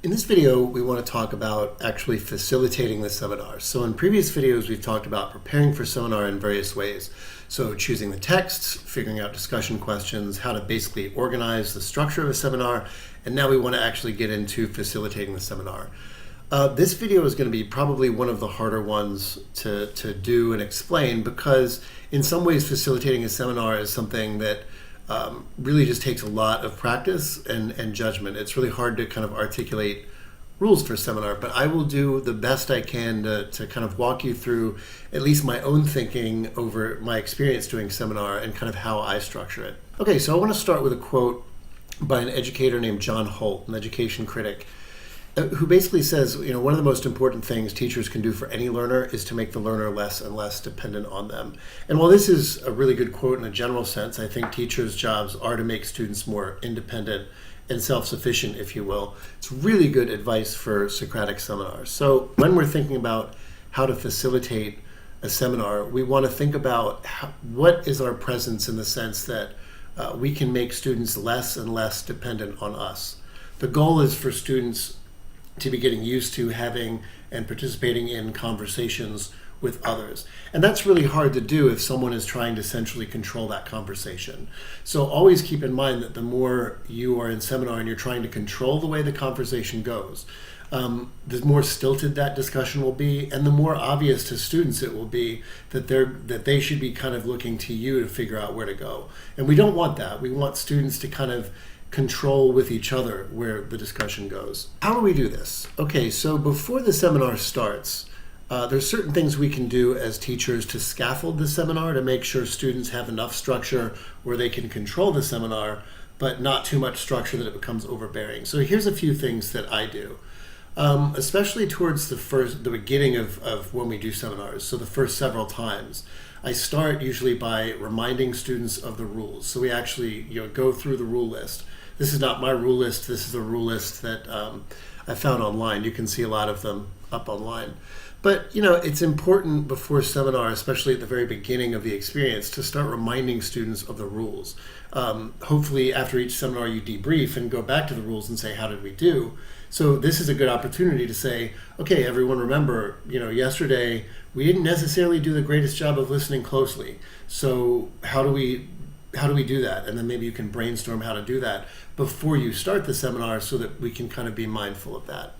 In this video, we want to talk about actually facilitating the seminar. So in previous videos, we've talked about preparing for seminar in various ways. So choosing the texts, figuring out discussion questions, how to basically organize the structure of a seminar, and now we want to actually get into facilitating the seminar. This video is going to be probably one of the harder ones to do and explain because in some ways facilitating a seminar is something that really just takes a lot of practice and judgment. It's really hard to kind of articulate rules for seminar, but I will do the best I can to kind of walk you through at least my own thinking over my experience doing seminar and kind of how I structure it. Okay, so I want to start with a quote by an educator named John Holt, an education critic, who basically says, one of the most important things teachers can do for any learner is to make the learner less and less dependent on them. And while this is a really good quote in a general sense, I think teachers' jobs are to make students more independent and self-sufficient, if you will. It's really good advice for Socratic seminars. So when we're thinking about how to facilitate a seminar, we want to think about what is our presence in the sense that we can make students less and less dependent on us. The goal is for students to be getting used to having and participating in conversations with others. And that's really hard to do if someone is trying to centrally control that conversation. So always keep in mind that the more you are in seminar and you're trying to control the way the conversation goes, the more stilted that discussion will be, and the more obvious to students it will be that they should be kind of looking to you to figure out where to go. And we don't want that. We want students to kind of control with each other where the discussion goes. How do we do this? Okay, so before the seminar starts, there's certain things we can do as teachers to scaffold the seminar to make sure students have enough structure where they can control the seminar, but not too much structure that it becomes overbearing. So here's a few things that I do, especially towards the beginning of when we do seminars, so the first several times. I start usually by reminding students of the rules. So we actually go through the rule list. This is not my rule list. This is a rule list that I found online. You can see a lot of them up online. But it's important before seminar, especially at the very beginning of the experience, to start reminding students of the rules. Hopefully after each seminar you debrief and go back to the rules and say, how did we do? So this is a good opportunity to say, okay, everyone remember, yesterday we didn't necessarily do the greatest job of listening closely. So how do we do that? And then maybe you can brainstorm how to do that before you start the seminar so that we can kind of be mindful of that.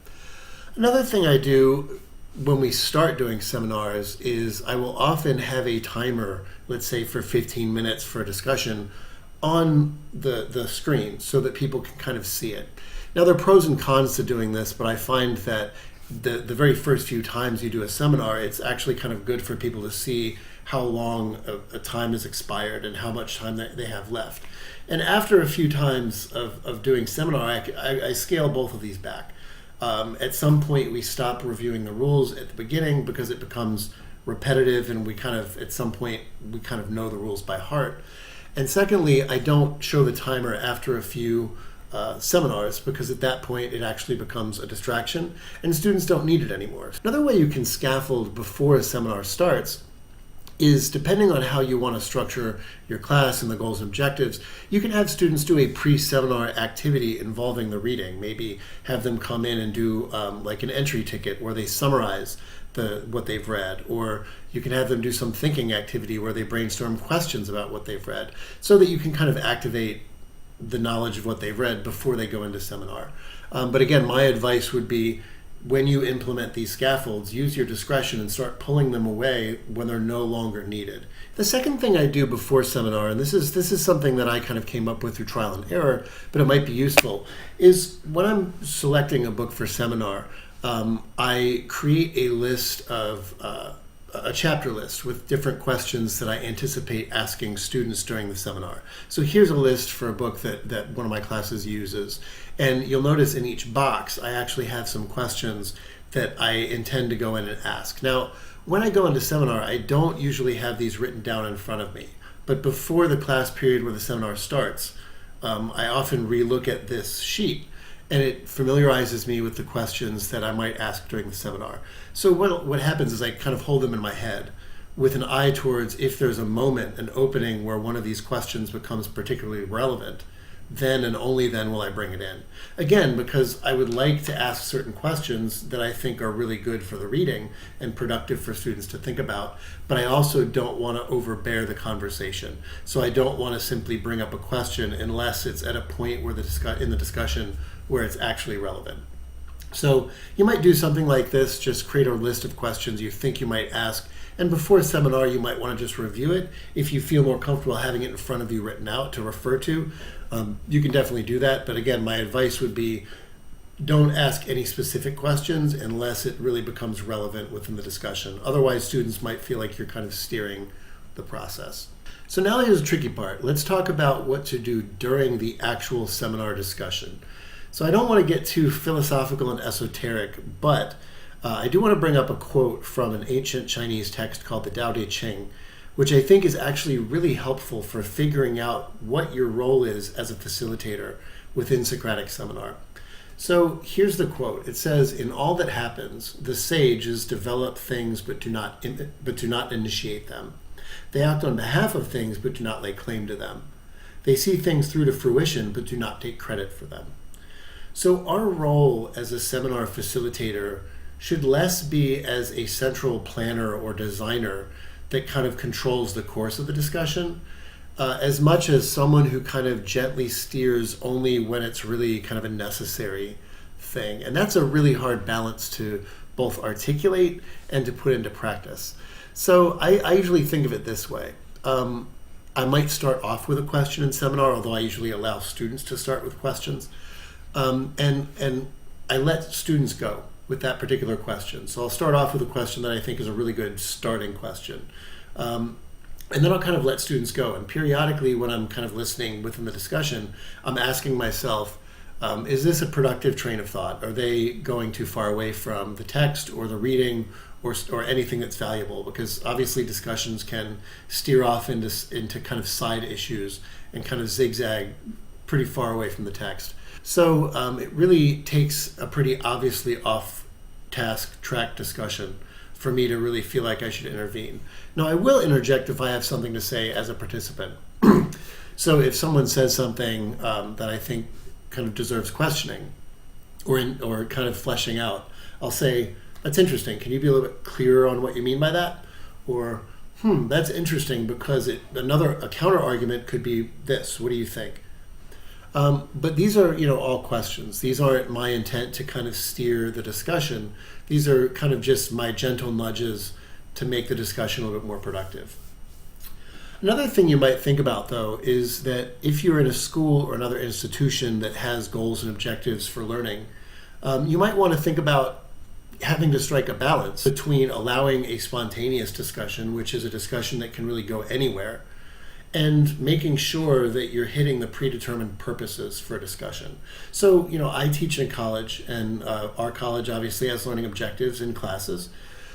Another thing I do when we start doing seminars is I will often have a timer, let's say for 15 minutes for a discussion, on the screen so that people can kind of see it. Now there are pros and cons to doing this, but I find that the very first few times you do a seminar, it's actually kind of good for people to see how long a time has expired and how much time they have left. And after a few times of doing seminar, I scale both of these back. At some point we stop reviewing the rules at the beginning because it becomes repetitive and at some point we kind of know the rules by heart. And secondly, I don't show the timer after a few seminars because at that point it actually becomes a distraction and students don't need it anymore. Another way you can scaffold before a seminar starts is, depending on how you want to structure your class and the goals and objectives, you can have students do a pre-seminar activity involving the reading. Maybe have them come in and do like an entry ticket where they summarize what they've read, or you can have them do some thinking activity where they brainstorm questions about what they've read so that you can kind of activate the knowledge of what they've read before they go into seminar. But again, my advice would be, when you implement these scaffolds, use your discretion and start pulling them away when they're no longer needed. The second thing I do before seminar, and this is something that I kind of came up with through trial and error, but it might be useful, is when I'm selecting a book for seminar, I create a list of a chapter list with different questions that I anticipate asking students during the seminar. So here's a list for a book that one of my classes uses. And you'll notice in each box, I actually have some questions that I intend to go in and ask. Now, when I go into seminar, I don't usually have these written down in front of me. But before the class period where the seminar starts, I often relook at this sheet and it familiarizes me with the questions that I might ask during the seminar. So what happens is I kind of hold them in my head with an eye towards, if there's a moment, an opening where one of these questions becomes particularly relevant, then and only then will I bring it in. Again, because I would like to ask certain questions that I think are really good for the reading and productive for students to think about, but I also don't want to overbear the conversation. So I don't want to simply bring up a question unless it's at a point where in the discussion where it's actually relevant. So you might do something like this, just create a list of questions you think you might ask, and before a seminar you might want to just review it. If you feel more comfortable having it in front of you written out to refer to, you can definitely do that. But again, my advice would be don't ask any specific questions unless it really becomes relevant within the discussion. Otherwise, students might feel like you're kind of steering the process. So now here's the tricky part. Let's talk about what to do during the actual seminar discussion. So I don't want to get too philosophical and esoteric, but I do want to bring up a quote from an ancient Chinese text called the Dowdy Chain, which I think is actually really helpful for figuring out what your role is as a facilitator within Socratic seminar. So here's the quote. It says, "In all that happens, the sages develop things but do not initiate them. They act on behalf of things but do not lay claim to them. They see things through to fruition but do not take credit for them." So our role as a seminar facilitator should less be as a central planner or designer that kind of controls the course of the discussion, as much as someone who kind of gently steers only when it's really kind of a necessary thing. And that's a really hard balance to both articulate and to put into practice. So I usually think of it this way. I might start off with a question in seminar, although I usually allow students to start with questions. And I let students go with that particular question. So I'll start off with a question that I think is a really good starting question. And then I'll kind of let students go. And periodically when I'm kind of listening within the discussion, I'm asking myself, is this a productive train of thought? Are they going too far away from the text or the reading or anything that's valuable? Because obviously discussions can steer off into kind of side issues and kind of zigzag pretty far away from the text. So it really takes a pretty obviously off-task track discussion for me to really feel like I should intervene. Now, I will interject if I have something to say as a participant. So if someone says something that I think kind of deserves questioning or kind of fleshing out, I'll say, "That's interesting. Can you be a little bit clearer on what you mean by that?" Or, "That's interesting because a counter argument could be this. What do you think?" But these are, all questions. These aren't my intent to kind of steer the discussion. These are kind of just my gentle nudges to make the discussion a little bit more productive. Another thing you might think about, though, is that if you're in a school or another institution that has goals and objectives for learning, you might want to think about having to strike a balance between allowing a spontaneous discussion, which is a discussion that can really go anywhere, and making sure that you're hitting the predetermined purposes for a discussion. So, I teach in college, and our college obviously has learning objectives in classes.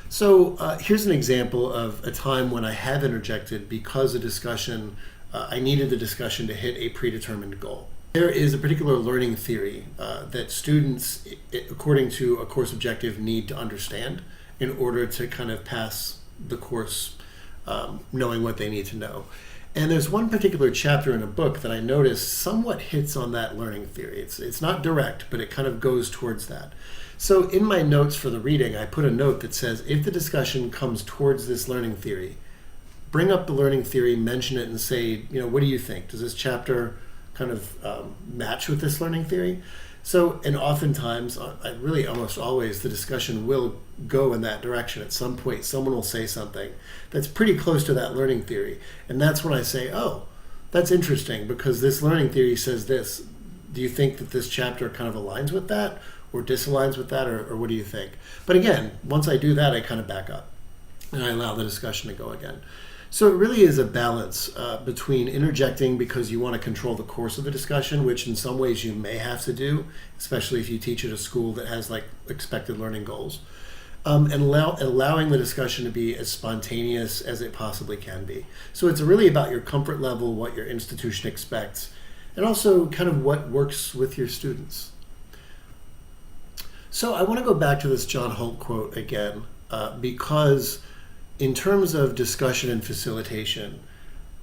So here's an example of a time when I have interjected because I needed the discussion to hit a predetermined goal. There is a particular learning theory that students, according to a course objective, need to understand in order to kind of pass the course knowing what they need to know. And there's one particular chapter in a book that I noticed somewhat hits on that learning theory. It's not direct, but it kind of goes towards that. So in my notes for the reading, I put a note that says, if the discussion comes towards this learning theory, bring up the learning theory, mention it, and say, what do you think? Does this chapter kind of match with this learning theory? So, and oftentimes, really almost always, the discussion will go in that direction. At some point, someone will say something that's pretty close to that learning theory. And that's when I say, oh, that's interesting because this learning theory says this. Do you think that this chapter kind of aligns with that or disaligns with that, or what do you think? But again, once I do that, I kind of back up and I allow the discussion to go again. So it really is a balance between interjecting because you want to control the course of the discussion, which in some ways you may have to do, especially if you teach at a school that has like expected learning goals, and allowing the discussion to be as spontaneous as it possibly can be. So it's really about your comfort level, what your institution expects, and also kind of what works with your students. So I want to go back to this John Holt quote again, because in terms of discussion and facilitation,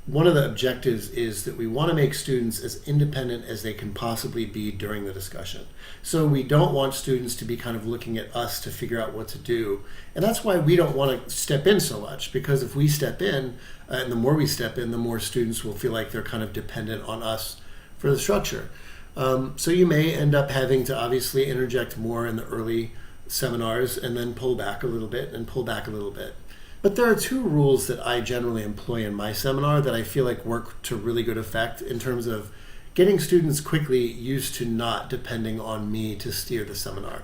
one of the objectives is that we want to make students as independent as they can possibly be during the discussion. So we don't want students to be kind of looking at us to figure out what to do. And that's why we don't want to step in so much, because if we step in, and the more we step in, the more students will feel like they're kind of dependent on us for the structure. So you may end up having to obviously interject more in the early seminars and then pull back a little bit and pull back a little bit. But there are two rules that I generally employ in my seminar that I feel like work to really good effect in terms of getting students quickly used to not depending on me to steer the seminar.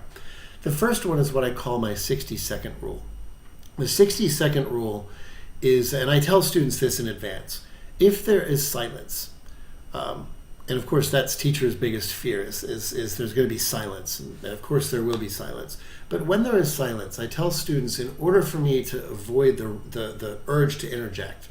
The first one is what I call my 60-second rule. The 60-second rule is, and I tell students this in advance, if there is silence, and of course that's teachers' biggest fear is there's going to be silence, and of course there will be silence. But when there is silence, I tell students, in order for me to avoid the urge to interject,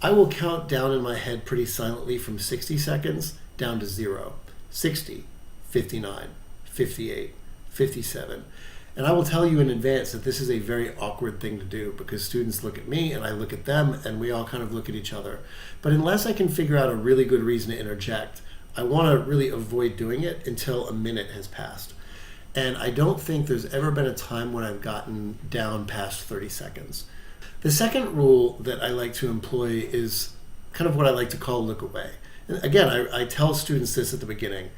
I will count down in my head pretty silently from 60 seconds down to 0, 60, 59, 58, 57. And I will tell you in advance that this is a very awkward thing to do because students look at me and I look at them and we all kind of look at each other. But unless I can figure out a really good reason to interject, I want to really avoid doing it until a minute has passed. And I don't think there's ever been a time when I've gotten down past 30 seconds. The second rule that I like to employ is kind of what I like to call look away. And again, I tell students this at the beginning.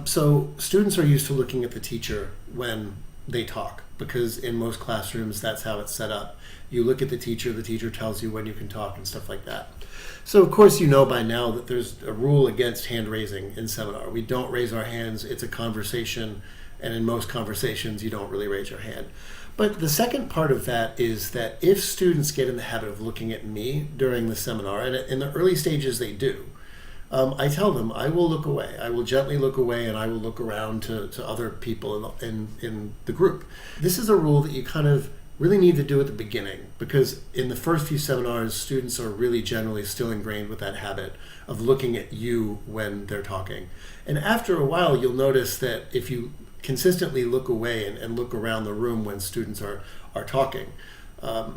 So students are used to looking at the teacher when they talk, because in most classrooms that's how it's set up. You look at the teacher tells you when you can talk and stuff like that. So of course you know by now that there's a rule against hand raising in seminar. We don't raise our hands, it's a conversation, and in most conversations you don't really raise your hand. But the second part of that is that if students get in the habit of looking at me during the seminar, and in the early stages they do, I tell them I will look away. I will gently look away and I will look around to other people in the group. This is a rule that you kind of really need to do at the beginning, because in the first few seminars, students are really generally still ingrained with that habit of looking at you when they're talking. And after a while, you'll notice that if you consistently look away and look around the room when students are talking,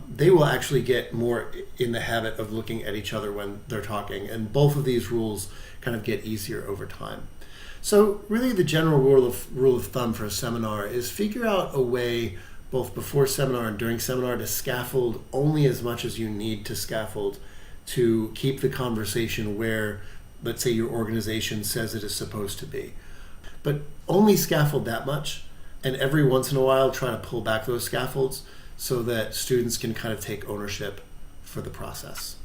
they will actually get more in the habit of looking at each other when they're talking. And both of these rules kind of get easier over time. So really the general rule of thumb for a seminar is figure out a way both before seminar and during seminar to scaffold only as much as you need to scaffold to keep the conversation where, let's say, your organization says it is supposed to be. But only scaffold that much, and every once in a while try to pull back those scaffolds so that students can kind of take ownership for the process.